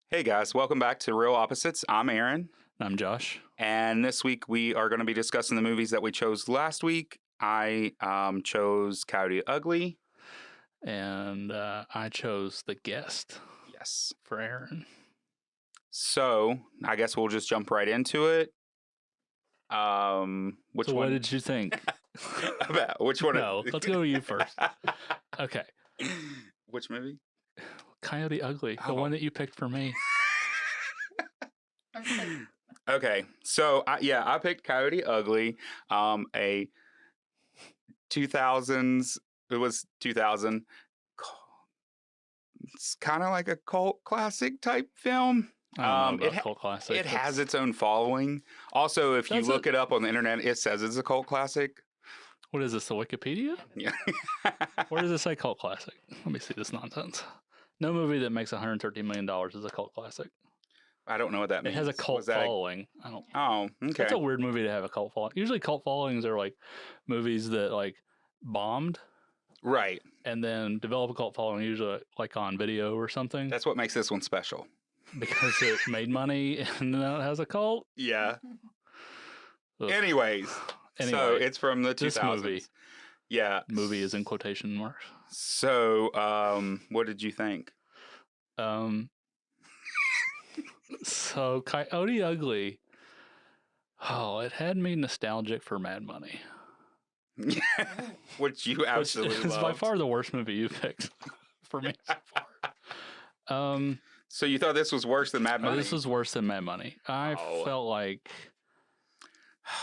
Hey guys, welcome back to Real Opposites. I'm Aaron, I'm Josh. and this week we are going to be discussing the movies that we chose last week. I chose Coyote Ugly. And I chose The Guest Yes. for Aaron. So I guess we'll just jump right into it. Which So what one? did you think? About which one? No, let's go to you first. Okay. Which movie? Coyote Ugly, the Oh. one that you picked for me. Okay, so I picked Coyote Ugly, a 2000s. It was 2000. It's kind of like a cult classic type film. I don't know about cult classic. It has its own following. Also, if you look it up on the internet, it says it's a cult classic. What is this, the Wikipedia? Yeah. Where does it say cult classic? Let me see this nonsense. No movie that makes $113 million is a cult classic. I don't know what that means. It has a cult following. I don't. Oh, okay. That's a weird movie to have a cult following. Usually, cult followings are like movies that like bombed, right, and then develop a cult following, usually like on video or something. That's what makes this one special. Because it made money and now it has a cult. Yeah. Ugh. Anyways, so it's from the 2000s. This movie. Yeah. Movie is in quotation marks. So, what did you think? So Coyote Ugly. Oh, it had me nostalgic for Mad Money. Which you absolutely It's by far the worst movie you picked for me so far. So you thought this was worse than Mad Money? This was worse than Mad Money. I felt like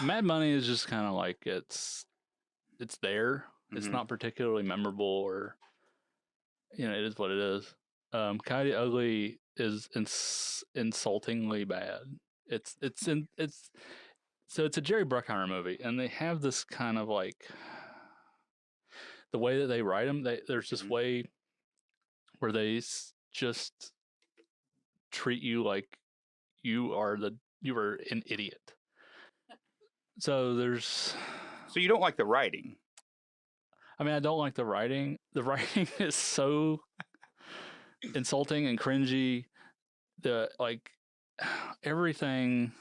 Mad Money is just kind of like it's there. It's not particularly memorable, or it is what it is. Coyote Ugly is insultingly bad. So it's a Jerry Bruckheimer movie, and they have this kind of like the way that they write them. There's this way where they just treat you like you are an idiot. So you don't like the writing? I mean, I don't like the writing. The writing is so insulting and cringy. Everything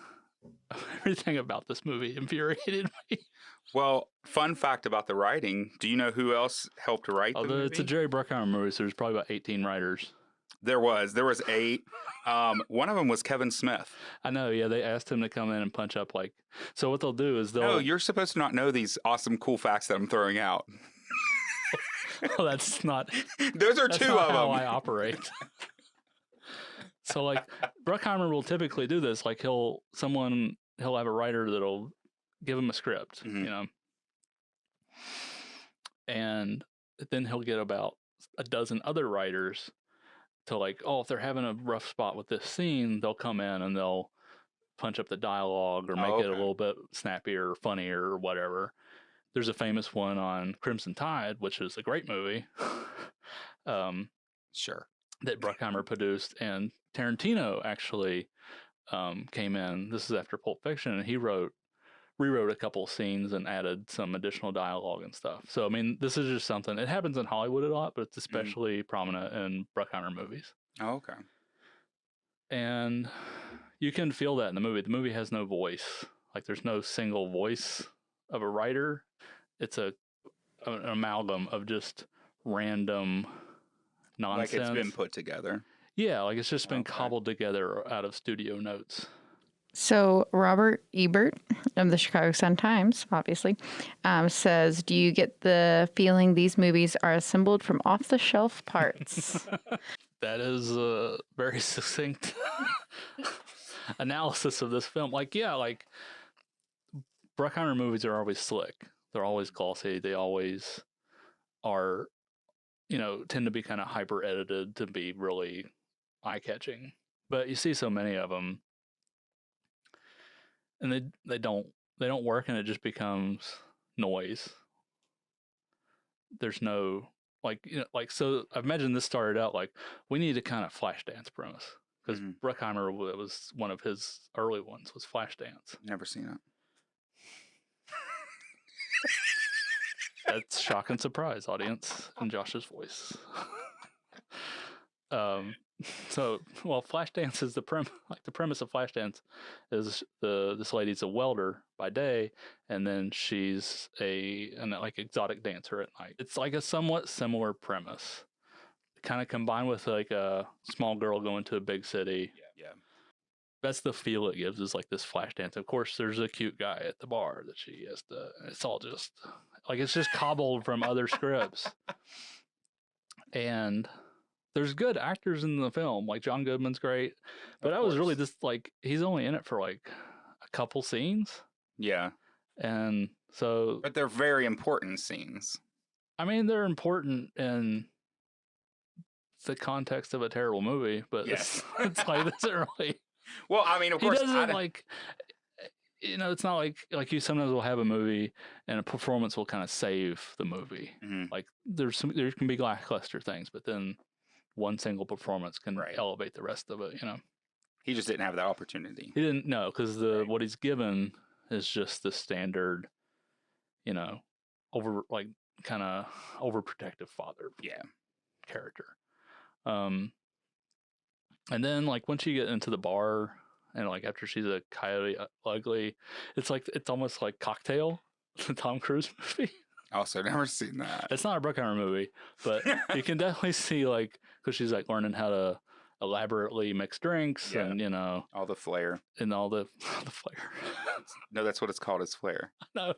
about this movie infuriated me. Well, fun fact about the writing. Do you know who else helped write the movie? It's a Jerry Bruckheimer movie, so there's probably about 18 writers. There was 8. One of them was Kevin Smith. I know, yeah. They asked him to come in and punch up so what they'll do is No, you're supposed to not know these awesome, cool facts that I'm throwing out. Well, that's not... Those are two of them. how I operate. So, Bruckheimer will typically do this. He'll have a writer that'll give him a script, and then he'll get about a dozen other writers to if they're having a rough spot with this scene, they'll come in and they'll punch up the dialogue or make it a little bit snappier or funnier or whatever. There's a famous one on Crimson Tide, which is a great movie. Sure. That Bruckheimer produced, and Tarantino actually came in. This is after Pulp Fiction, and he rewrote a couple scenes and added some additional dialogue and stuff. So, I mean, this is just something. It happens in Hollywood a lot, but it's especially prominent in Bruckheimer movies. Oh, okay. And you can feel that in the movie. The movie has no voice. There's no single voice of a writer. It's an amalgam of just random nonsense. It's been put together. Yeah, it's just been cobbled together out of studio notes. So Robert Ebert of the Chicago Sun-Times, obviously, says, "Do you get the feeling these movies are assembled from off-the-shelf parts?" That is a very succinct analysis of this film. Bruckheimer movies are always slick. They're always glossy. They always are, tend to be kind of hyper edited to be really eye catching. But you see so many of them, and they don't work, and it just becomes noise. There's no so I imagine this started out we need a kind of Flashdance premise, because Bruckheimer, it was one of his early ones, was Flashdance. Never seen it. That's shock and surprise, audience, in Josh's voice. So, well, Flashdance is the premise of Flashdance is this lady's a welder by day, and then she's an like exotic dancer at night. It's like a somewhat similar premise, kind of combined with like a small girl going to a big city. Yeah. That's the feel it gives, is like this Flashdance. Of course, there's a cute guy at the bar that she has to. It's all just like it's just cobbled from other scripts, and there's good actors in the film. Like John Goodman's great, but I was really just like he's only in it for like a couple scenes. Yeah. And so, but they're very important scenes. I mean, they're important in the context of a terrible movie, but yes, it's like it doesn't really. Well, I mean, of course, he doesn't like. It's not like you sometimes will have a movie and a performance will kind of save the movie. Mm-hmm. Like there can be lackluster things, but then one single performance can elevate the rest of it. He just didn't have that opportunity. He didn't know because what he's given is just the standard, kind of overprotective father. Character. And then like once you get into the bar. And like after she's a Coyote Ugly, it's almost like Cocktail, the Tom Cruise movie. Also, never seen that. It's not a Bruckheimer movie, but you can definitely see like because she's like learning how to elaborately mix drinks and all the flair and all the flair. No, that's what it's called. Is flair. No,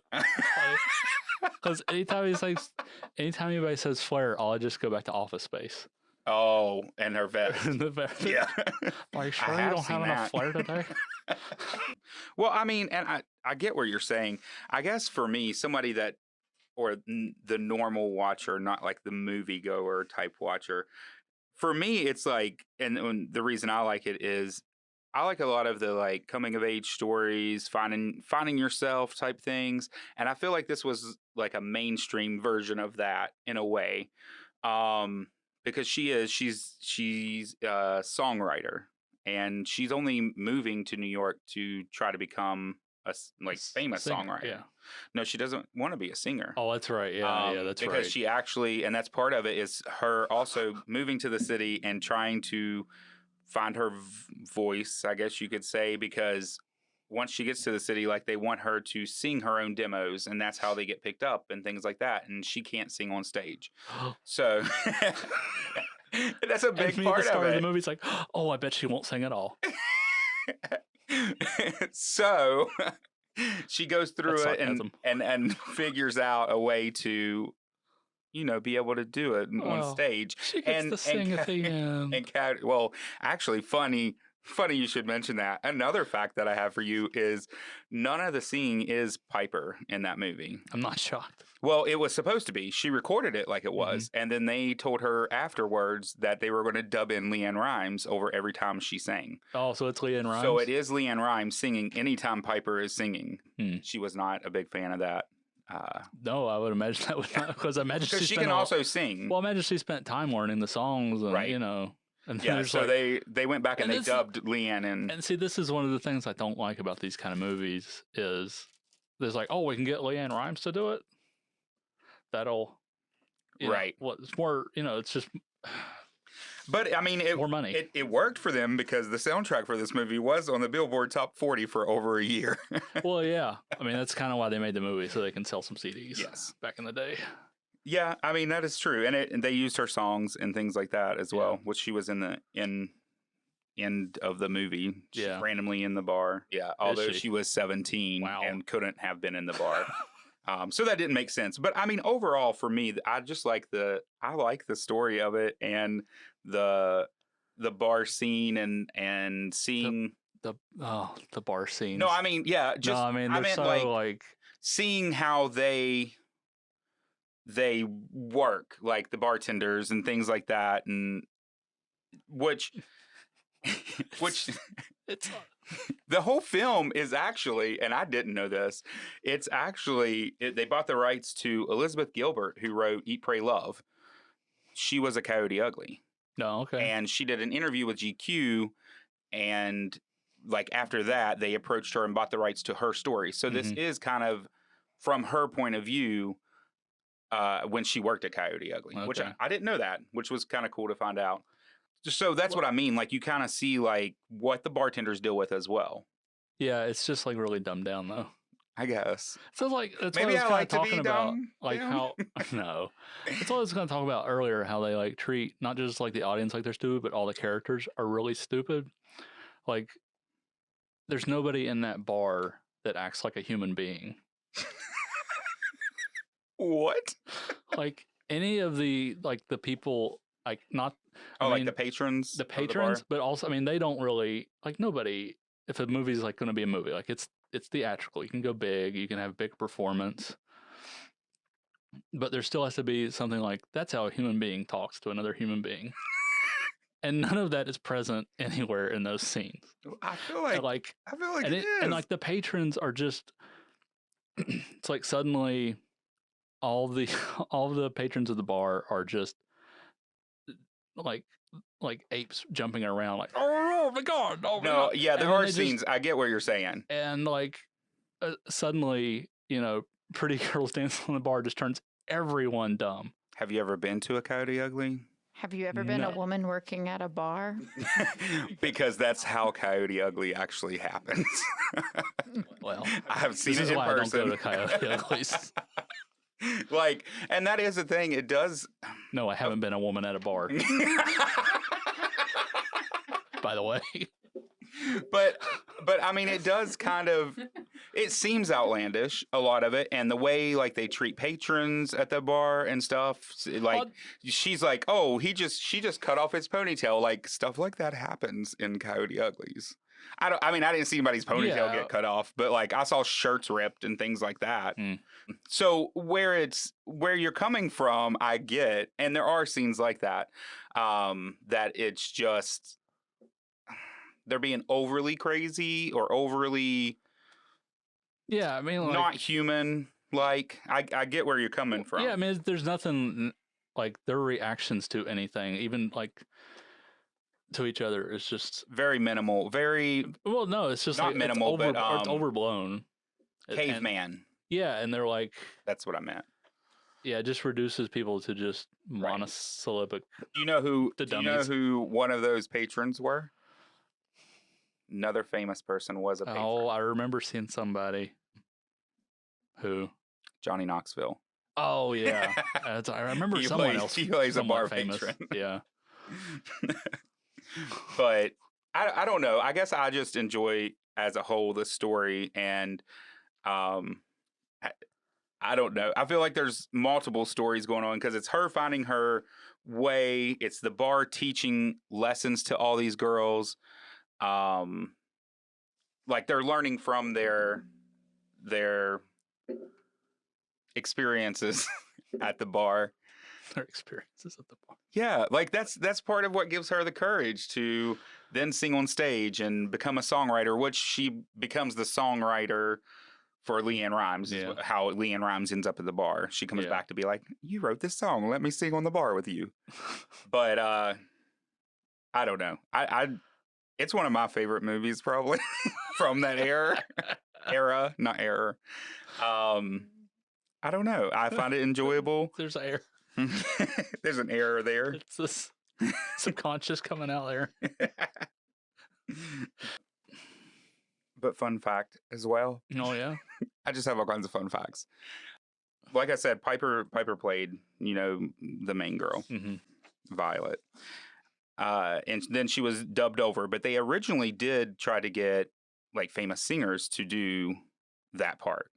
because anytime anybody says flair, I'll just go back to Office Space. Oh, and her vest. The vest. Yeah. Are you sure you don't have enough flair today? Well, I mean, and I get what you're saying. I guess for me, somebody that, or the normal watcher, not like the moviegoer type watcher, for me, it's like, and the reason I like it is I like a lot of the like coming of age stories, finding yourself type things. And I feel like this was like a mainstream version of that in a way. Because she's a songwriter, and she's only moving to New York to try to become a famous songwriter. Yeah. No, she doesn't want to be a singer. Oh, that's right. Yeah, that's right. Because she actually, and that's part of it, is her also moving to the city and trying to find her voice, I guess you could say, because once she gets to the city, like they want her to sing her own demos, and that's how they get picked up and things like that. And she can't sing on stage, so that's a big part the start of it. The movie's like, oh, I bet she won't sing at all. So she goes through it and figures out a way to, be able to do it on stage. She gets to sing at the end. Well, actually, funny you should mention that. Another fact that I have for you is none of the singing is Piper in that movie. I'm not shocked. Well, it was supposed to be. She recorded it like it was. And then they told her afterwards that they were going to dub in LeAnn Rimes over every time she sang. Oh, so it's LeAnn Rimes? So it is LeAnn Rimes singing anytime Piper is singing. She was not a big fan of that. No, I would imagine that would not, because I imagine she can also sing. Well, imagine she spent time learning the songs, and, And yeah, so like, they went back and they dubbed LeAnn in. And see, this is one of the things I don't like about these kind of movies is there's like, oh, we can get LeAnn Rimes to do it. That'll, right. Well, it's more, it's just. But I mean, more money. It worked for them because the soundtrack for this movie was on the Billboard Top 40 for over a year. Well, yeah. I mean, that's kind of why they made the movie, so they can sell some CDs. Yes. Back in the day. Yeah, I mean, that is true. And they used her songs and things like that as well, which she was in the end of the movie. She's randomly in the bar. Yeah, although she was 17 and couldn't have been in the bar. So that didn't make sense. But I mean, overall for me, I just like the story of it and the bar scene and seeing the bar scene. No, I mean, yeah, just no, I mean, they're so like seeing how they work, like the bartenders and things like that, and which it's the whole film is actually, and I didn't know this, it's actually they bought the rights to Elizabeth Gilbert, who wrote Eat, Pray, Love. She was a Coyote Ugly. No, okay. And she did an interview with GQ, and like after that, they approached her and bought the rights to her story. So this is kind of from her point of view when she worked at Coyote Ugly, which I didn't know that, which was kind of cool to find out. So that's what I mean. Like you kind of see like what the bartenders deal with as well. Yeah, it's just like really dumbed down though. I guess. So like that's Maybe what I was I kind like of to talking be about, dumb. like down. how no, that's what I was going to talk about earlier. How they like treat not just like the audience like they're stupid, but all the characters are really stupid. Like there's nobody in that bar that acts like a human being. What? Like any of the people, like not. I Oh, like mean, the patrons. the of the bar? patrons, but also I mean they don't really like nobody. If a movie's like going to be a movie, like it's theatrical. You can go big. You can have big performance. But there still has to be something like that's how a human being talks to another human being. And none of that is present anywhere in those scenes. I feel like and it is. And like the patrons are just it's like suddenly all the all the patrons of the bar are just like apes jumping around like oh my god, oh my no, god. yeah, there And then are they scenes. just, I get what you're saying. and like suddenly, you know, pretty girls dancing on the bar just turns everyone dumb. Have you ever been to a Coyote Ugly? Have you ever been a No. woman working at a bar? Because that's how Coyote Ugly actually happens. Well, I have seen this it is in why person. I don't go to Coyote Uglies. Like, and that is the thing. It does. No, I haven't been a woman at a bar, by the way. but I mean, it does kind of. It seems outlandish, a lot of it, and the way like they treat patrons at the bar and stuff. Like Well, she's like, oh, she just cut off his ponytail. Like stuff like that happens in Coyote Uglies. I mean, I didn't see anybody's ponytail Yeah. get cut off, but like I saw shirts ripped and things like that. Mm. So where you're coming from, I get, and there are scenes like that. That it's just they're being overly crazy or overly yeah, I mean, like, not human. Like I get where you're coming from. yeah, I mean, there's nothing like their reactions to anything, even like to each other, is just very minimal, very well, no, it's just not like minimal, it's, but it's overblown. caveman. Yeah, and they're like, That's what I meant. yeah, it just reduces people to just Right. monosyllabic. Do you know who? The Do you know dummies. who one of those patrons were? Another famous person was a patron. Oh, I remember seeing somebody who. Johnny Knoxville. Oh yeah, I remember He someone plays- else. he plays a somewhat bar famous. patron. Yeah. But I don't know. I guess I just enjoy as a whole the story, and I don't know. I feel like there's multiple stories going on because it's her finding her way. It's the bar teaching lessons to all these girls. Like they're learning from their experiences at the bar. Their experiences at the bar. Yeah, like that's part of what gives her the courage to then sing on stage and become a songwriter, which she becomes the songwriter for LeAnn Rimes. Is Yeah. how LeAnn Rimes ends up at the bar. She comes Yeah. back to be like, "You wrote this song. Let me sing on the bar with you." But I don't know. I it's one of my favorite movies probably from that era, not error. I don't know. I find it enjoyable. There's air. There's an error there. It's this subconscious coming out there. But fun fact as well. Oh yeah. I just have all kinds of fun facts. Like I said, Piper played, the main girl, Mm-hmm. Violet. And then she was dubbed over, but they originally did try to get like famous singers to do that part.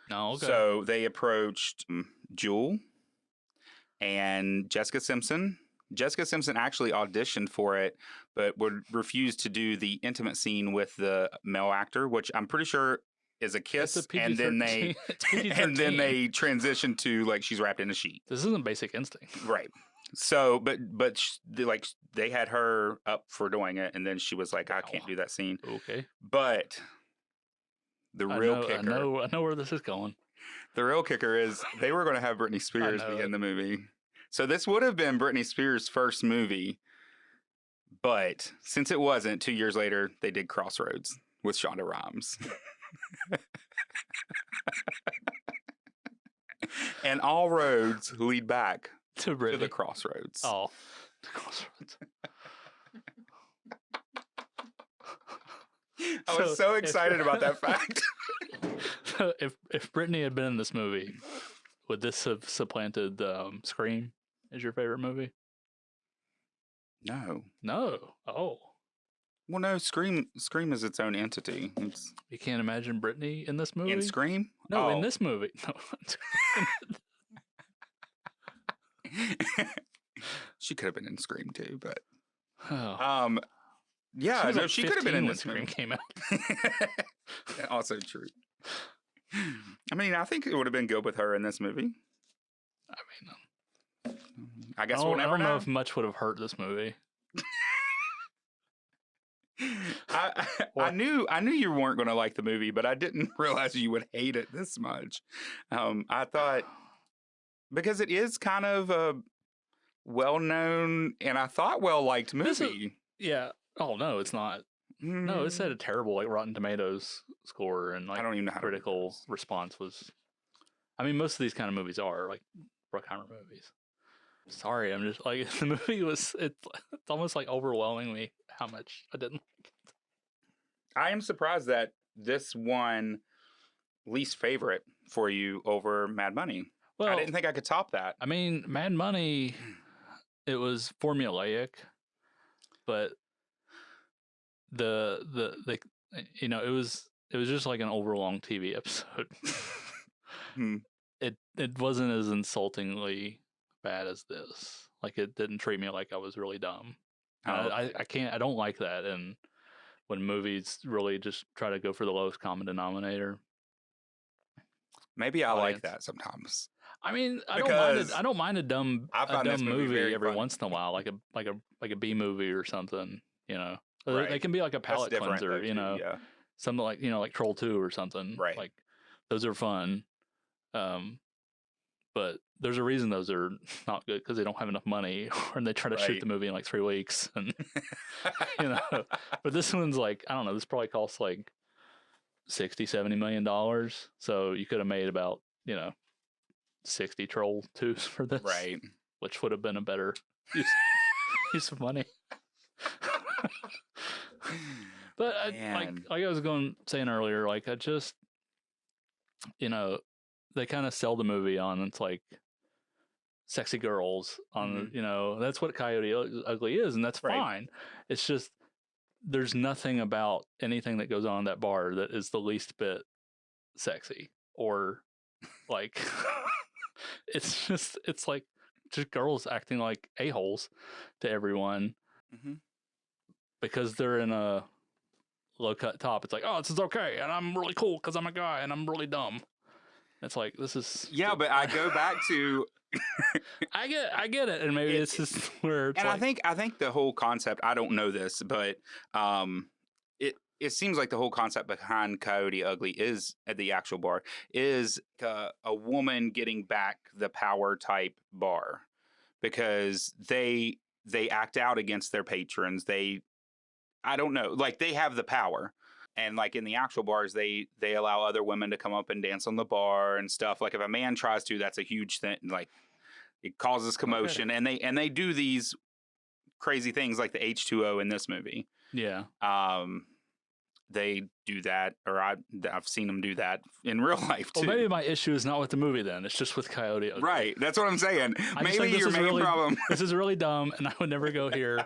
Oh, okay. So they approached Jewel and Jessica Simpson. Jessica Simpson actually auditioned for it, but would refuse to do the intimate scene with the male actor, which I'm pretty sure is a kiss. It's a And then PG-13. It's PG-13. and then they transitioned to like she's wrapped in a sheet. This isn't Basic Instinct. Right. So, but they had her up for doing it, and then she was like, "I can't do that scene." Okay. But the real kicker, I know where this is going. the real kicker is they were going to have Britney Spears know be it. in the movie. So this would have been Britney Spears' first movie, but since it wasn't, 2 years later they did Crossroads with Shonda Rhimes. And all roads lead back To to Brittany. the Crossroads. Oh. Crossroads. I was so excited about that fact. So if Britney had been in this movie, would this have supplanted Scream as your favorite movie? No. No. Oh. Well, no. Scream is its own entity. It's You can't imagine Britney in this movie? in Scream. No, in this movie. No. She could have been in Scream too, but Oh. yeah, was no, like she could have been in when this Scream movie. came out. Also true. I mean, I think it would have been good with her in this movie. I mean, I guess I we'll never don't know know. if much would have hurt this movie. I knew you weren't going to like the movie, but I didn't realize you would hate it this much. I thought because it is kind of a well-known and I thought well-liked movie. Yeah. Oh no, it's not. No, it had a terrible like Rotten Tomatoes score and like I don't even know how to critical response was. I mean, most of these kind of movies are like Bruckheimer movies. Sorry, I'm just like the movie was. It's almost like overwhelming me how much I didn't like it. I am surprised that this won least favorite for you over Mad Money. Well, I didn't think I could top that. I mean, Mad Money, it was formulaic, but the you know, it was just like an overlong TV episode. It wasn't as insultingly bad as this. Like it didn't treat me like I was really dumb. I don't like that. And when movies really just try to go for the lowest common denominator. Maybe I like that sometimes. I mean, I don't mind a dumb movie every once in a while, like a B movie or something. You know, right. They can be like a palate cleanser. Though, you know, yeah. Something like like Troll 2 or something. Right. Like those are fun. But there's a reason those are not good because they don't have enough money, or they try to shoot the movie in like 3 weeks, and you know. But this one's like, I don't know. This probably costs like $60-70 million. So you could have made about 60 Troll 2s for this, right? Which would have been a better use of money. But like I was saying earlier, like I just they kind of sell the movie on it's like sexy girls on that's what Coyote Ugly is, and that's fine. It's just there's nothing about anything that goes on in that bar that is the least bit sexy or like it's like just girls acting like a-holes to everyone because they're in a low cut top. It's like, oh, this is okay, and I'm really cool because I'm a guy and I'm really dumb. It's like this is but I go back to I get it, and maybe it's just where it's and like, I think the whole concept, I don't know this, but it seems like the whole concept behind Coyote Ugly is at the actual bar is a woman getting back the power type bar because they act out against their patrons. I don't know, like they have the power. And like in the actual bars, they allow other women to come up and dance on the bar and stuff. Like if a man tries to, that's a huge thing. Like it causes commotion, and they do these crazy things like the H2O in this movie. Yeah. They do that, or I've seen them do that in real life too. Well, maybe my issue is not with the movie then. It's just with Coyote Ugly. Right. That's what I'm saying. Maybe your main problem. This is really dumb, and I would never go here.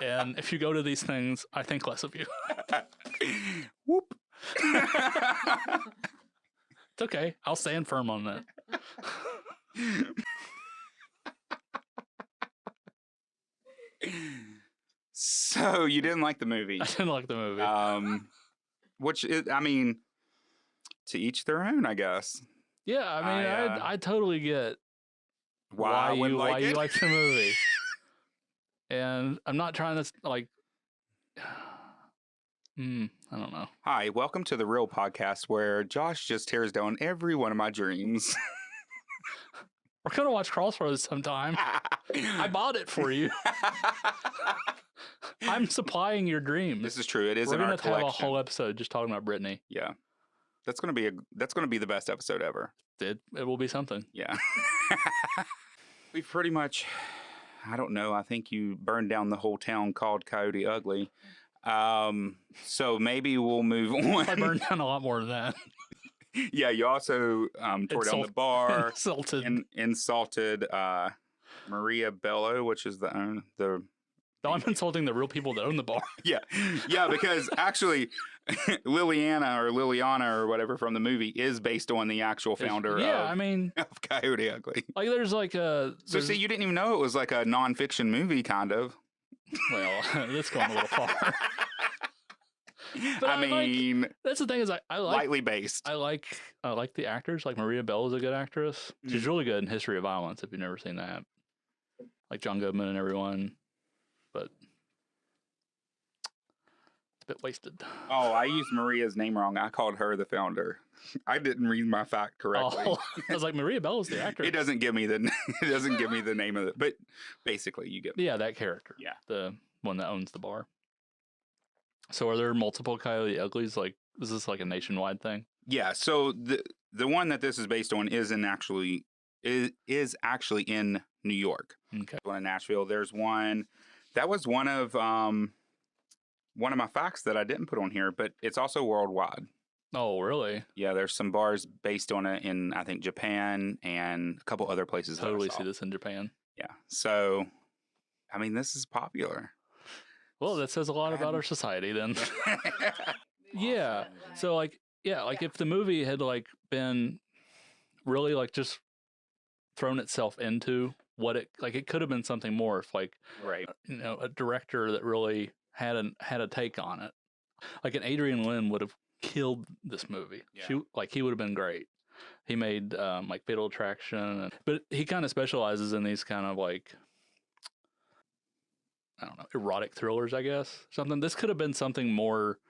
And if you go to these things, I think less of you. Whoop. It's okay. I'll stand firm on that. So you didn't like the movie? I didn't like the movie. Which is, I mean, to each their own, I guess. Yeah, I mean, I totally get why you like the movie, and I'm not trying to like. I don't know. Hi, welcome to the Real Podcast, where Josh just tears down every one of my dreams. We're gonna watch Crossroads sometime. I bought it for you. I'm supplying your dreams. This is true. It is in our collection. We're gonna have a whole episode just talking about Britney. Yeah, that's gonna be the best episode ever. It will be something. Yeah. We've pretty much, I don't know. I think you burned down the whole town called Coyote Ugly. So maybe we'll move I on. burned down a lot more than that. Yeah, you also tore down the bar, Insulted. insulted Maria Bello, which is the No, I'm insulting the real people that own the bar. yeah, because actually Liliana or whatever from the movie is based on the actual founder I mean, of Coyote Ugly. like there's like a So see, you didn't even know it was like a nonfiction movie, kind of. well, that's going a little far. But I mean, that's the thing is I like lightly based. I like the actors. Like Maria Bell is a good actress. She's really good in History of Violence. If you've never seen that, like John Goodman and everyone, but it's a bit wasted. Oh, I used Maria's name wrong. I called her the founder. I didn't read my fact correctly. Oh, I was like, Maria Bell is the actress. It doesn't give me the name of it, but basically you get me. Yeah, that character. Yeah, the one that owns the bar. So are there multiple Coyote Uglies? Like, is this like a nationwide thing? Yeah. So the one that this is based on is actually in New York. Okay. One in Nashville. There's one that was one of my facts that I didn't put on here, but it's also worldwide. Oh, really? Yeah, there's some bars based on it in, I think, Japan and a couple other places. Totally see this in Japan. Yeah. So, I mean, this is popular. Well, that says a lot about our society then. Yeah. So like, like if the movie had like been really like just thrown itself into what it could have been something more if like, right, a director that really had a take on it. Like an Adrian Lyne would have killed this movie. Yeah. He would have been great. He made like Fatal Attraction, but he kind of specializes in these kind of like, I don't know, erotic thrillers, I guess. Something. This could have been something more.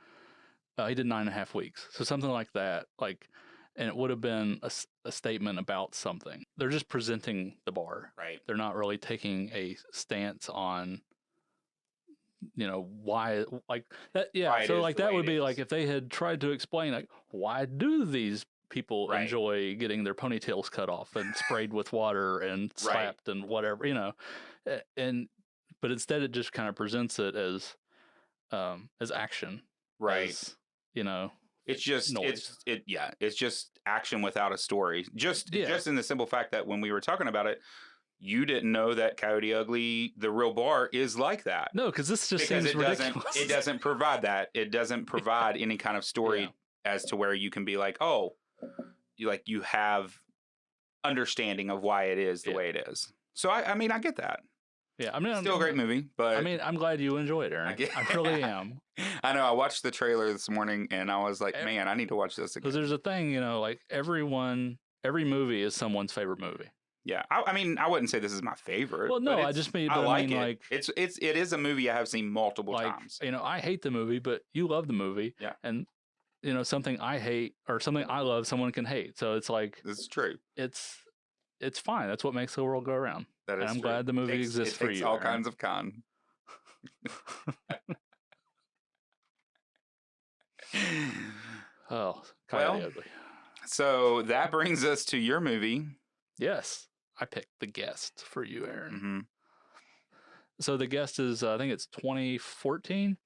He did 9.5 weeks, so something like that. Like, and it would have been a statement about something. They're just presenting the bar. Right. They're not really taking a stance on, why, like that. Yeah. Why so like that would be like if they had tried to explain like why do these people enjoy getting their ponytails cut off and sprayed with water and slapped and whatever, but instead it just kind of presents it as action. Right. As, it's just noise. It's just action without a story. Just in the simple fact that when we were talking about it, you didn't know that Coyote Ugly, the real bar, is like that. No, because this just seems ridiculous. It doesn't provide that. It doesn't provide any kind of story as to where you can be like, oh, you have understanding of why it is the way it is. So I mean, I get that. Yeah, I mean, still a great movie, but I mean, I'm glad you enjoyed it, Aaron. I really am. I know. I watched the trailer this morning, and I was like, man, I need to watch this again. Because there's a thing, like every movie is someone's favorite movie. Yeah, I mean, I wouldn't say this is my favorite. Well, no, I just mean, I like it. Like it is a movie I have seen multiple times. I hate the movie, but you love the movie. Yeah, and something I hate or something I love, someone can hate. So it's like this is true. It's fine. That's what makes the world go around. That is and I'm true. glad the movie exists for you. All kinds of con. Oh, Coyote Ugly. So that brings us to your movie. Yes, I picked The Guest for you, Aaron. Mm-hmm. So The Guest is, I think it's 2014.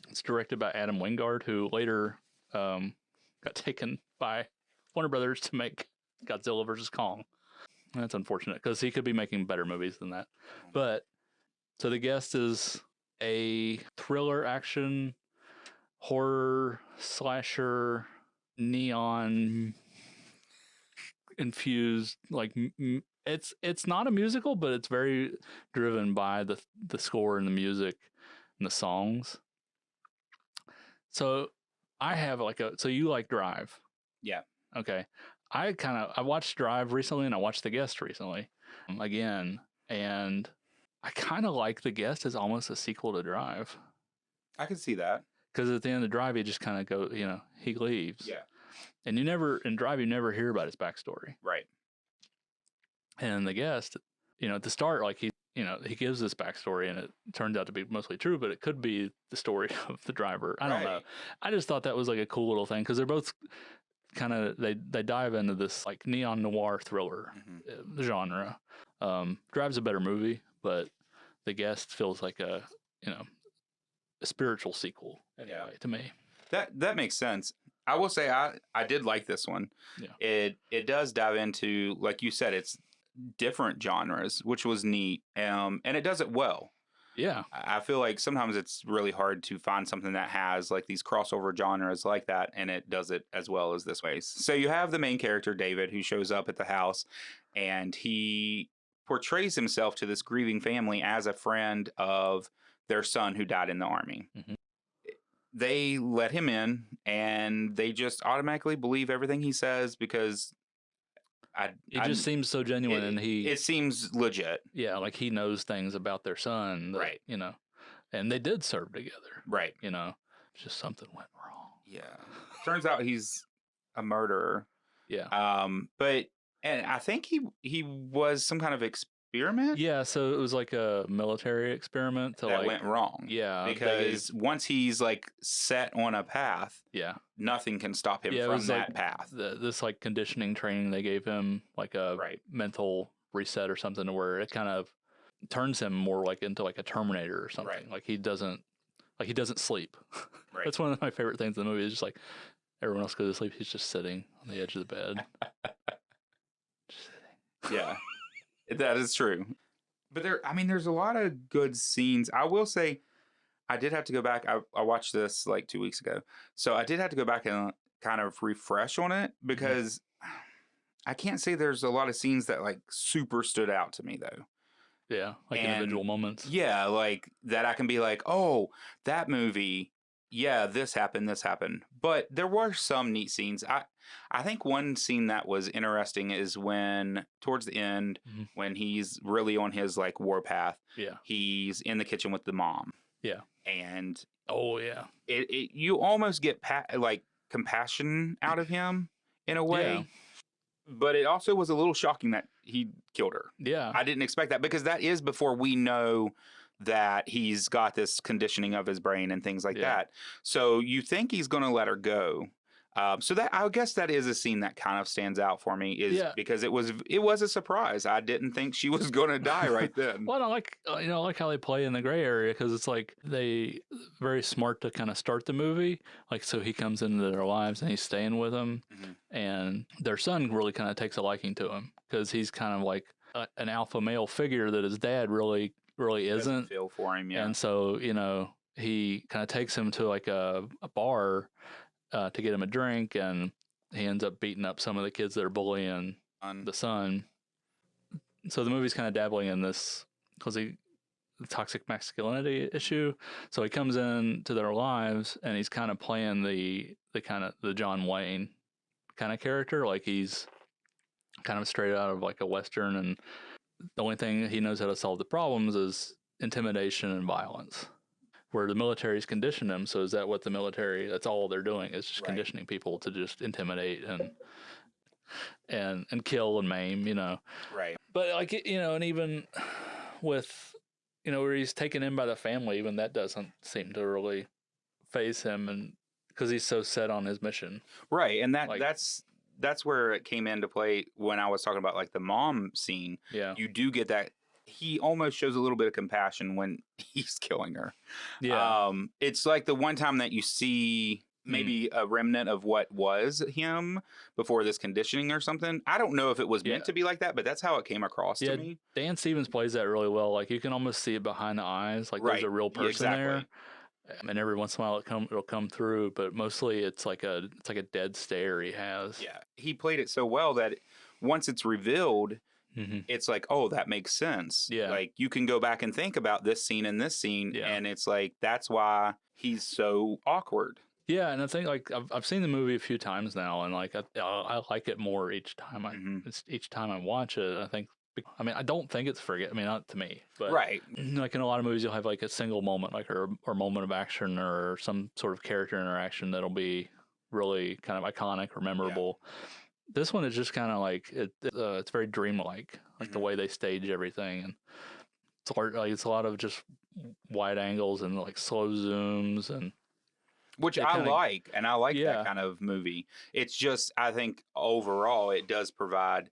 It's directed by Adam Wingard, who later got taken by Warner Brothers to make Godzilla vs. Kong. That's unfortunate because he could be making better movies than that. But so The Guest is a thriller, action, horror, slasher, neon infused. Like it's not a musical, but it's very driven by the score and the music and the songs. So I have so you like Drive? Yeah. Okay. I watched Drive recently and I watched The Guest recently again, and I kind of like The Guest as almost a sequel to Drive. I can see that. Because at the end of Drive, he just kind of he leaves. Yeah. And in Drive, you never hear about his backstory. Right. And The Guest, at the start, like he gives this backstory and it turns out to be mostly true, but it could be the story of the driver. I don't know. I just thought that was like a cool little thing because they're both kind of they dive into this like neon noir thriller genre. Drive's a better movie, but The Guest feels like a a spiritual sequel anyway to me. That makes sense. I will say I did like this one. Yeah. It does dive into, like you said, it's different genres, which was neat. And it does it well. Yeah. I feel like sometimes it's really hard to find something that has like these crossover genres like that, and it does it as well as this way. So you have the main character, David, who shows up at the house, and he portrays himself to this grieving family as a friend of their son who died in the army. Mm-hmm. They let him in, and they just automatically believe everything he says because it just seems so genuine, and it seems legit. Yeah, like he knows things about their son, that, right? You know, and they did serve together, right? You know, just something went wrong. Yeah, turns out he's a murderer. Yeah. But and I think he was some kind of experiment. Yeah, so it was like a military experiment that went wrong. Yeah, because once he's like set on a path, yeah, nothing can stop him from that path. This like conditioning training they gave him, like a mental reset or something, to where it kind of turns him more like into like a Terminator or something. Right. Like he doesn't sleep. Right. That's one of my favorite things in the movie. Is just like everyone else goes to sleep, he's just sitting on the edge of the bed. Just sitting. Yeah. That is true. But there's a lot of good scenes. I will say, I did have to go back. I watched this like 2 weeks ago. So I did have to go back and kind of refresh on it, because I can't say there's a lot of scenes that like super stood out to me though. Yeah, like individual moments. Yeah, like that I can be like, oh, that movie, yeah, this happened. But there were some neat scenes. I think one scene that was interesting is when, towards the end, when he's really on his like warpath, he's in the kitchen with the mom. Yeah. And you almost get like compassion out of him in a way. Yeah. But it also was a little shocking that he killed her. Yeah. I didn't expect that, because that is before we know that he's got this conditioning of his brain and things like that. So you think he's going to let her go. So that, I guess that is a scene that kind of stands out for me, is because it was a surprise. I didn't think she was going to die right then. Well, I like how they play in the gray area, because it's like they very smart to kind of start the movie. Like, so he comes into their lives and he's staying with them, and their son really kind of takes a liking to him, because he's kind of like an alpha male figure that his dad really isn't. Feel for him, yeah. And so he kind of takes him to like a bar to get him a drink, and he ends up beating up some of the kids that are bullying the son. So the movie's kind of dabbling in this, because the toxic masculinity issue. So he comes into their lives, and he's kind of playing the John Wayne kind of character, like he's kind of straight out of like a Western, and the only thing he knows how to solve the problems is intimidation and violence. Where the military's conditioned them. So is that what the military, that's all they're doing, is just conditioning people to just intimidate and kill and maim, Right. But like, and even with, where he's taken in by the family, even that doesn't seem to really faze him, and because he's so set on his mission. Right. And that's where it came into play when I was talking about like the mom scene. Yeah. You do get that. He almost shows a little bit of compassion when he's killing her. Yeah. It's like the one time that you see maybe a remnant of what was him before this conditioning or something. I don't know if it was meant to be like that, but that's how it came across to me. Dan Stevens plays that really well. Like you can almost see it behind the eyes. Like there's a real person there. And every once in a while it'll come through, but mostly it's like a dead stare he has. Yeah. He played it so well that once it's revealed, it's like, oh, that makes sense. Yeah. Like you can go back and think about this scene and this scene, and it's like that's why he's so awkward. Yeah, and I think like I've seen the movie a few times now, and like I like it more each time each time I watch it. I don't think it's not to me, but like in a lot of movies you'll have like a single moment, like or moment of action or some sort of character interaction that'll be really kind of iconic or memorable. Yeah. This one is just kind of like it's very dreamlike, like the way they stage everything, and it's a lot of just wide angles and like slow zooms, and which I like that kind of movie. It's just I think overall it does provide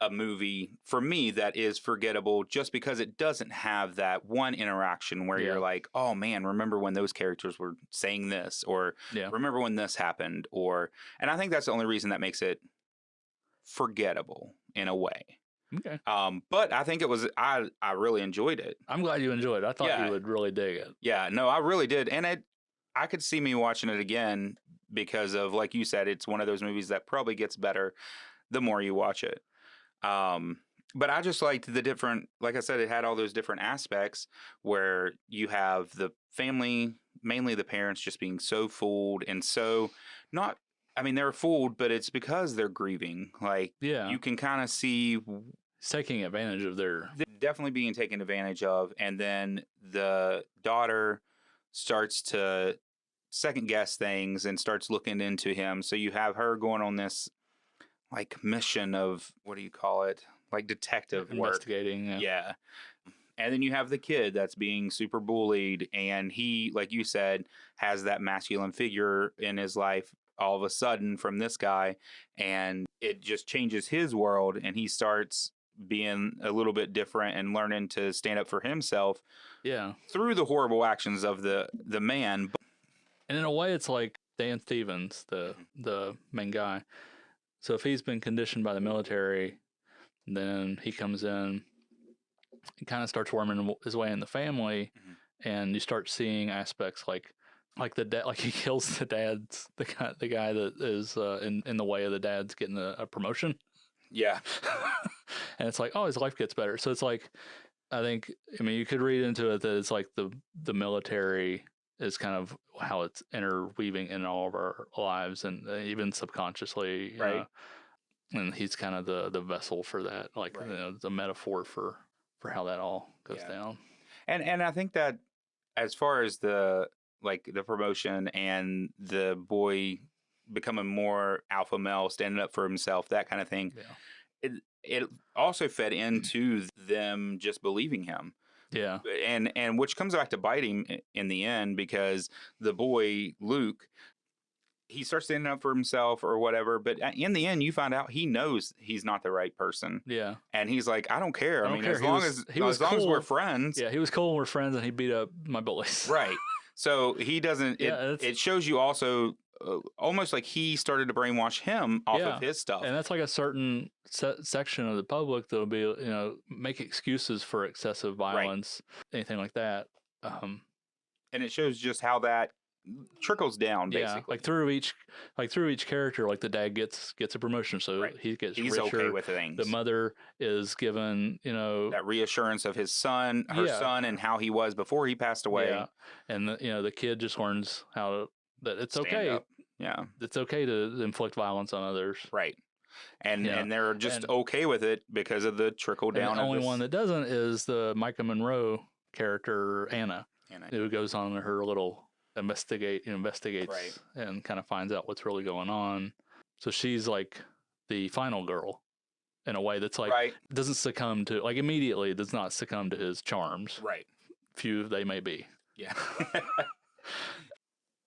a movie for me that is forgettable just because it doesn't have that one interaction where you're like, oh man, remember when those characters were saying this, or remember when this happened, and I think that's the only reason that makes it forgettable in a way. Okay. But I think it was, I really enjoyed it. I'm glad you enjoyed it. I thought you would really dig it. Yeah, no, I really did. And I could see me watching it again because of, like you said, it's one of those movies that probably gets better the more you watch it. But I just liked the different, like I said, it had all those different aspects where you have the family, mainly the parents, just being so fooled and so not, I mean, they're fooled, but it's because they're grieving. Like, you can kind of see taking advantage of their, definitely being taken advantage of. And then the daughter starts to second guess things and starts looking into him. So you have her going on this like mission of, what do you call it? Like detective investigating. Work. Yeah. And then you have the kid that's being super bullied, and he, like you said, has that masculine figure in his life all of a sudden from this guy, and it just changes his world, and he starts being a little bit different and learning to stand up for himself. Yeah. Through the horrible actions of the man. And in a way, it's like Dan Stevens, the main guy. So if he's been conditioned by the military, then he comes in and kind of starts worming his way in the family, and you start seeing aspects like the dad, like he kills the guy that is in the way of the dad's getting a promotion. Yeah. And it's like, oh, his life gets better. So it's like, I mean, you could read into it that it's like the military is kind of how it's interweaving in all of our lives, and even subconsciously, right? And he's kind of the vessel for that, like the metaphor for how that all goes down. And I think that as far as the promotion and the boy becoming more alpha male, standing up for himself, that kind of thing, it also fed into them just believing him. Yeah. And which comes back to bite him in the end, because the boy, Luke, he starts standing up for himself or whatever. But in the end, you find out he knows he's not the right person. Yeah. And he's like, I don't care. I mean, as long as we're friends. Yeah, he was cool. We're friends, and he beat up my bullies. Right. So he doesn't, it shows you also almost like he started to brainwash him off of his stuff. And that's like a certain section of the public that'll be, make excuses for excessive violence, anything like that. And it shows just how that trickles down, basically. Like through each character, like the dad gets a promotion, so he's richer. Okay with things. The mother is given, that reassurance of her son, and how he was before he passed away. Yeah. And the kid just learns that it's okay. Up. Yeah. It's okay to inflict violence on others. Right. And they're just okay with it because of the trickle down. The only one that doesn't is the Micah Monroe character, Anna, who goes on her little investigates and kind of finds out what's really going on. So she's like the final girl in a way that's like doesn't succumb to, like, immediately does not succumb to his charms. Right. Few they may be. Yeah.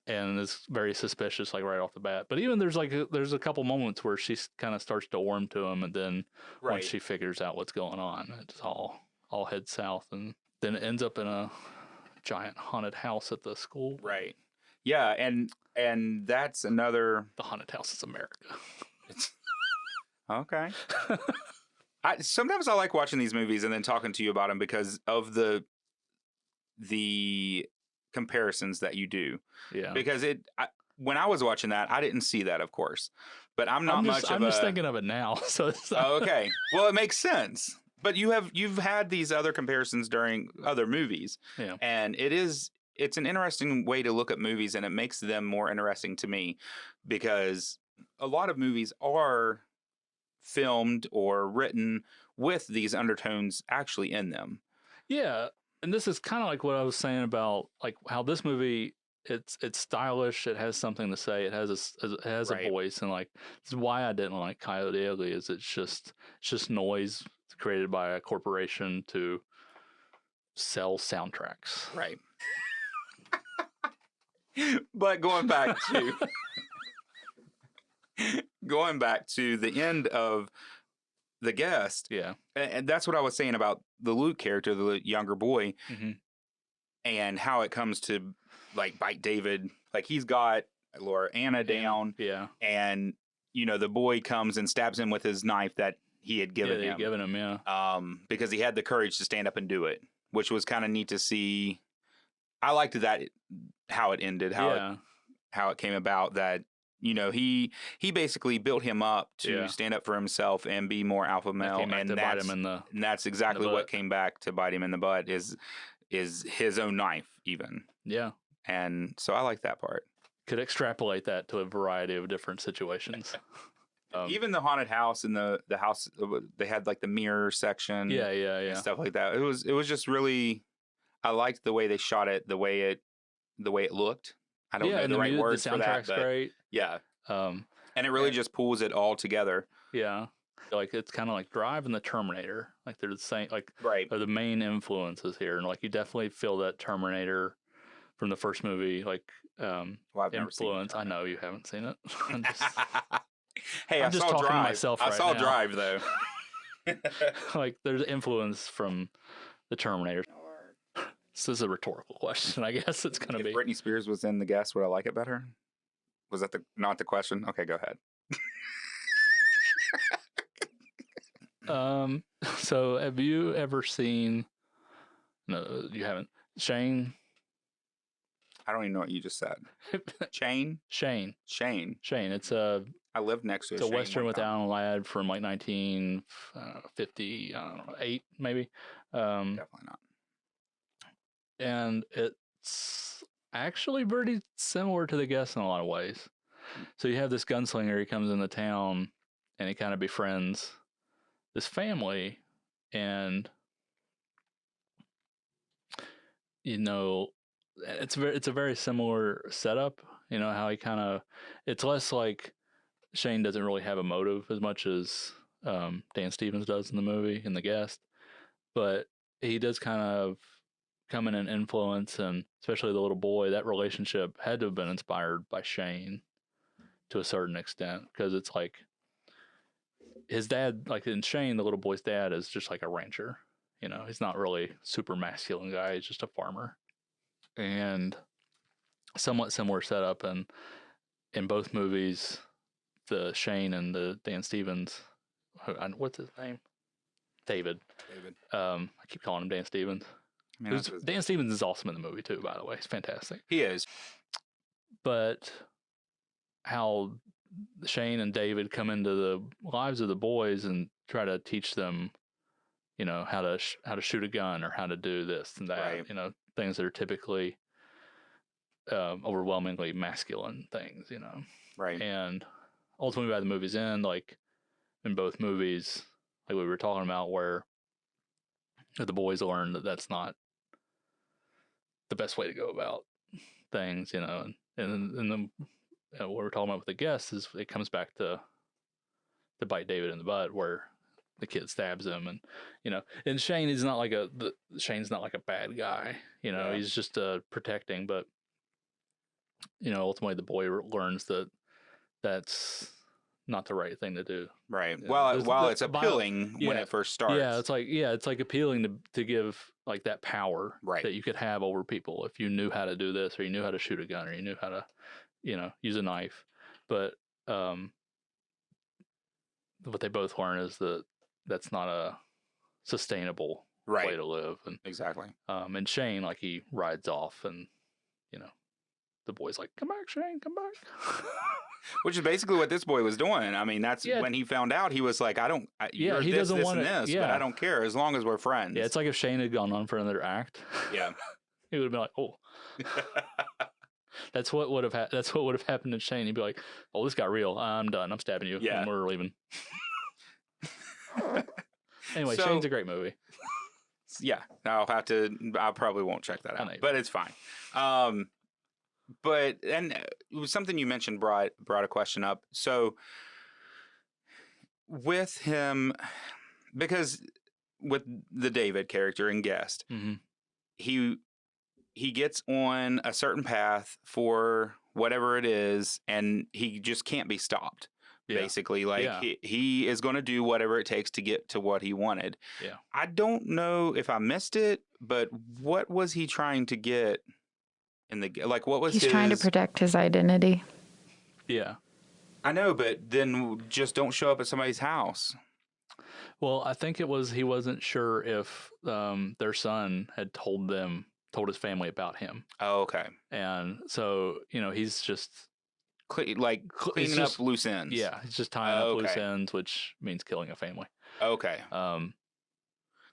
And is very suspicious, like right off the bat. But even there's a couple moments where she kind of starts to warm to him, and then once she figures out what's going on, it's all heads south, and then it ends up in a giant haunted house at the school. Right. Yeah, and that's another. The haunted house is America. It's okay. Sometimes I like watching these movies and then talking to you about them because of the comparisons that you do. Yeah. Because when I was watching that, I didn't see that, of course. But I'm just thinking of it now. So okay. Well, it makes sense. But you've had these other comparisons during other movies. Yeah. And it's an interesting way to look at movies, and it makes them more interesting to me, because a lot of movies are filmed or written with these undertones actually in them. Yeah. And this is kind of like what I was saying about like how this movie, it's stylish, it has something to say, it has a voice, and like this is why I didn't like Coyote Ugly, is it's just noise created by a corporation to sell soundtracks. Right. But going back to the end of the guest, Yeah. and that's what I was saying about the Luke character, the younger boy, and how it comes to like bite David. Like he's got Laura Anna down, and the boy comes and stabs him with his knife that he had given him. Because he had the courage to stand up and do it, which was kind of neat to see. I liked that how it ended, how it came about that. He basically built him up to stand up for himself and be more alpha male, and that's exactly what came back to bite him in the butt is his own knife even. Yeah. And so I like that part. Could extrapolate that to a variety of different situations. Even the haunted house and the house, they had like the mirror section, and stuff like that. It was just really, I liked the way they shot it, the way it looked. I don't know the right words for that, but great. Yeah, and it really just pulls it all together. Yeah, like it's kind of like Drive and the Terminator. Like they're the same. Like are the main influences here, and like you definitely feel that Terminator from the first movie. Like I've never seen it. I know you haven't seen it. Hey, I'm just talking to myself right now. I saw Drive though. Like there's influence from the Terminator. This is a rhetorical question. I guess it's going to be. If Britney Spears was in The Guest, would I like it better? Was that not the question? Okay, go ahead. So have you ever seen? No, you haven't. Shane. I don't even know what you just said. Shane. It's a. I lived next to It's a Western with Alan Ladd from like 1950, I don't know, 8 maybe. Definitely not. And it's actually pretty similar to The Guest in a lot of ways. So you have this gunslinger, he comes into town and he kind of befriends this family, and it's a very similar setup. How he kind of, it's less like Shane doesn't really have a motive as much as Dan Stevens does in the movie, in The Guest, but he does kind of come in and influence, and especially the little boy, that relationship had to have been inspired by Shane to a certain extent, because it's like his dad, like in Shane, the little boy's dad is just like a rancher. He's not really super masculine guy. He's just a farmer, and somewhat similar setup. And in both movies, the Shane and the Dan Stevens, what's his name? David. I keep calling him Dan Stevens. Dan Stevens is awesome in the movie too, by the way. He's fantastic. He is. But how Shane and David come into the lives of the boys and try to teach them, how to shoot a gun or how to do this and that, right. Things that are typically overwhelmingly masculine things, Right. And ultimately by the movie's end, like in both movies, like we were talking about, where the boys learn that that's not the best way to go about things, and then what we're talking about with The Guest is it comes back to bite David in the butt, where the kid stabs him, and and Shane's not like a bad guy, he's just protecting, but ultimately the boy learns that that's not the right thing to do. Right. While it's appealing when it first starts. It's like appealing to give like that power that you could have over people if you knew how to do this, or you knew how to shoot a gun, or you knew how to, use a knife. But what they both learn is that that's not a sustainable way to live. And exactly. And Shane, like, he rides off, and the boy's like, "Come back, Shane, come back." Which is basically what this boy was doing. I mean, that's when he found out, he was like, he doesn't want this, but I don't care as long as we're friends. Yeah, it's like if Shane had gone on for another act. Yeah. He would have been like, "Oh." That's what would have happened to Shane. He'd be like, "Oh, this got real. I'm done. I'm stabbing you. Yeah. And we're leaving." Anyway, Shane's a great movie. Yeah. I probably won't check that out, but it's fine. But it was something you mentioned brought a question up. So with him, because with the David character in Guest, he gets on a certain path for whatever it is, and he just can't be stopped. Yeah. basically. Like, Yeah. he is going to do whatever it takes to get to what he wanted. Yeah. I don't know if I missed it, but what was he trying to get in the, like, what was He's his... trying to protect his identity. Yeah. I know, but then just don't show up at somebody's house. Well, I think it was he wasn't sure if their son had told his family about him. Oh, okay. And so, he's just Cleaning up loose ends. Yeah, he's just tying up loose Okay. ends, which means killing a family. Okay.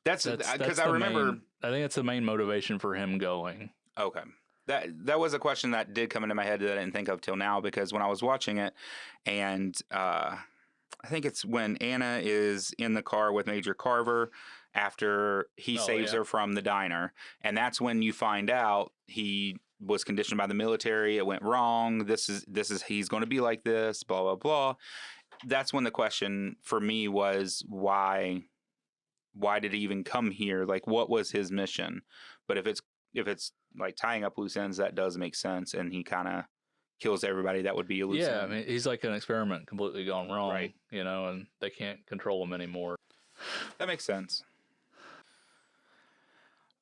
That's because I remember. I think that's the main motivation for him going. Okay. That was a question that did come into my head that I didn't think of till now, because when I was watching it, and I think it's when Anna is in the car with Major Carver after he saves her from the diner, and that's when you find out he was conditioned by the military. It went wrong. This is he's going to be like this. Blah blah blah. That's when the question for me was why did he even come here? Like, what was his mission? But if it's like tying up loose ends, that does make sense, and he kind of kills everybody that would be a loose end. I mean, he's like an experiment completely gone wrong, right? And they can't control him anymore. That makes sense.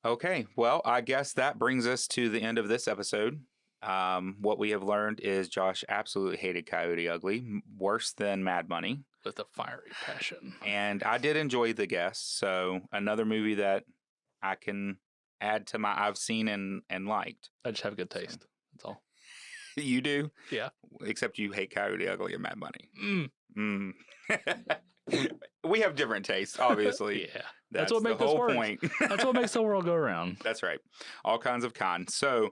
Okay, well, I guess that brings us to the end of this episode. What we have learned is Josh absolutely hated Coyote Ugly, worse than Mad Money. With a fiery passion. And I did enjoy The Guest, so another movie that I can add to my I've seen and liked. I just have good taste. That's all. You do? Yeah. Except you hate Coyote Ugly and Mad Money. We have different tastes, obviously. Yeah. That's what makes the whole this work. point. That's what makes the world go around. That's right. All kinds of cons. So,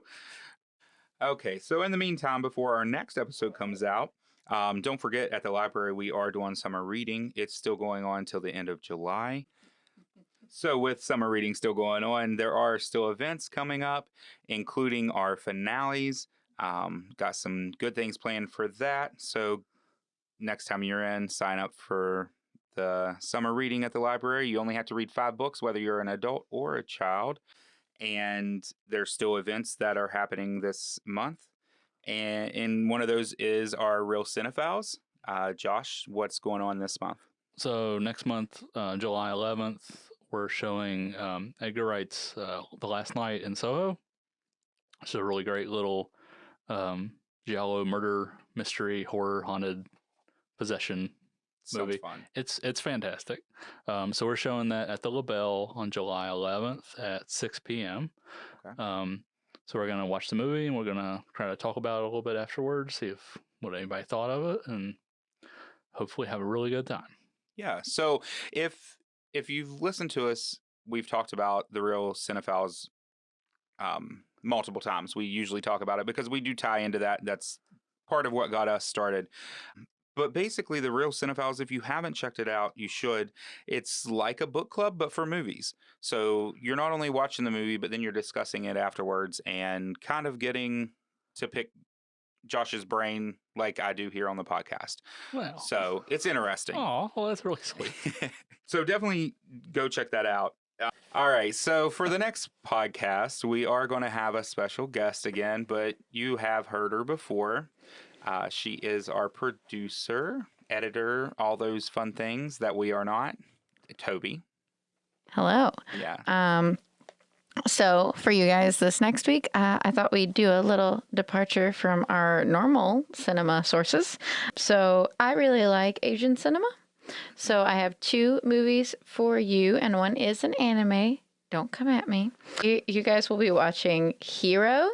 okay. So in the meantime, before our next episode comes out, don't forget, at the library, we are doing summer reading. It's still going on till the end of July. So with summer reading still going on, there are still events coming up, including our finales. Got some good things planned for that. So next time you're in, sign up for the summer reading at the library. You only have to read 5 books, whether you're an adult or a child. And there's still events that are happening this month. And one of those is our Real Cinephiles. Josh, what's going on this month? So next month, July 11th, we're showing Edgar Wright's The Last Night in Soho. It's a really great little giallo murder mystery horror haunted possession movie. Sounds fun. It's fantastic. So we're showing that at the La Belle on July 11th at 6 p.m. Okay. So we're gonna watch the movie and we're gonna try to talk about it a little bit afterwards, see what anybody thought of it, and hopefully have a really good time. Yeah. So if you've listened to us, we've talked about the Real Cinephiles multiple times. We usually talk about it because we do tie into that. That's part of what got us started. But basically, the Real Cinephiles, if you haven't checked it out, you should. It's like a book club, but for movies. So you're not only watching the movie, but then you're discussing it afterwards and kind of getting to pick Josh's brain like I do here on the podcast. Well, so it's interesting. Oh, well, that's really sweet. So definitely go check that out. All right. So for the next podcast, we are going to have a special guest again, but you have heard her before. She is our producer, editor, all those fun things that we are not. Toby. Hello. Yeah. So for you guys this next week, I thought we'd do a little departure from our normal cinema sources. So I really like Asian cinema. So I have 2 movies for you, and one is an anime. Don't come at me. You guys will be watching Hero,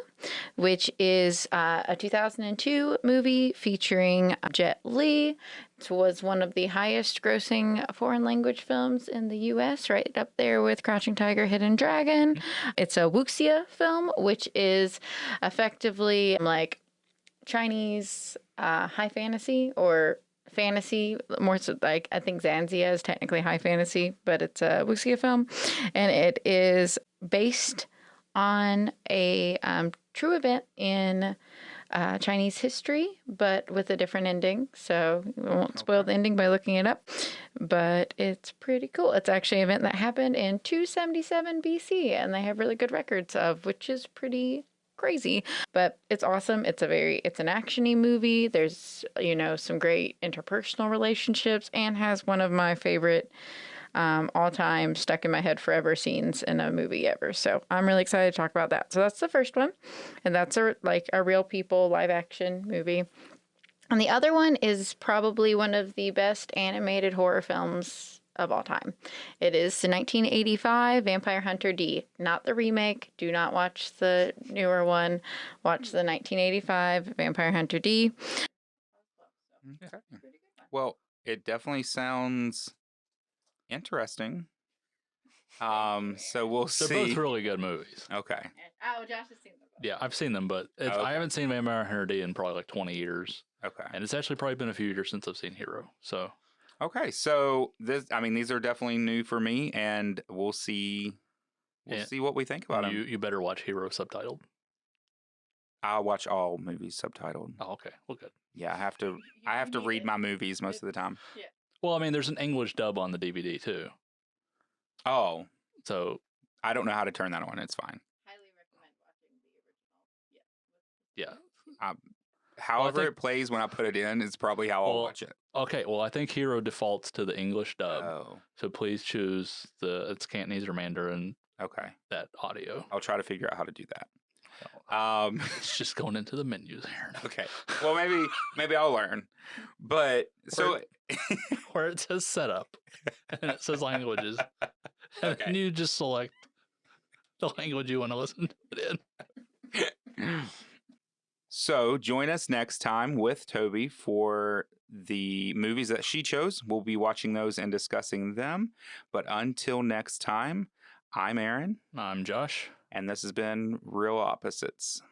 which is a 2002 movie featuring Jet Li. It was one of the highest grossing foreign language films in the U.S., right up there with Crouching Tiger, Hidden Dragon. It's a wuxia film, which is effectively like Chinese high fantasy or fantasy, more so like I think Zanzia is technically high fantasy, but it's a wuxia film, and it is based on a true event in Chinese history, but with a different ending. So we won't spoil the ending by looking it up, but it's pretty cool. It's actually an event that happened in 277 BC, and they have really good records of, which is pretty crazy, but it's awesome. It's an actiony movie. There's, some great interpersonal relationships, and has one of my favorite all-time stuck in my head forever scenes in a movie ever. So I'm really excited to talk about that. So that's the first one, and that's a real people live action movie. And the other one is probably one of the best animated horror films of all time. It is the 1985 Vampire Hunter D, not the remake. Do not watch the newer one. Watch the 1985 Vampire Hunter D. Okay. Well, it definitely sounds interesting. So we'll see. They're both really good movies. Okay. Oh, Josh has seen them both. Yeah, I've seen them, but Okay. I haven't seen Vampire Hunter D in probably like 20 years. Okay. And it's actually probably been a few years since I've seen Hero. So Okay, so these are definitely new for me, and we'll see what we think about them. you better watch Hero subtitled. I'll watch all movies subtitled. Oh, okay. Well, good. Yeah, I have to read my movies most of the time. Yeah. Well, I mean, there's an English dub on the DVD too. Oh, So I don't know how to turn that on. It's fine. Highly recommend watching the original. Yeah. However think- it plays when I put it in is probably how I'll Well, watch it. okay, well, I think Hero defaults to the English dub. Oh, So please choose it's Cantonese or Mandarin, okay. that audio. I'll try to figure out how to do that. It's just going into the menus here. Okay. Well, maybe I'll learn. But so Where it says setup and it says languages. And Okay. then you just select the language you want to listen to it in. So join us next time with Toby for the movies that she chose. We'll be watching those and discussing them. But until next time, I'm Aaron. I'm Josh. And this has been Real Opposites.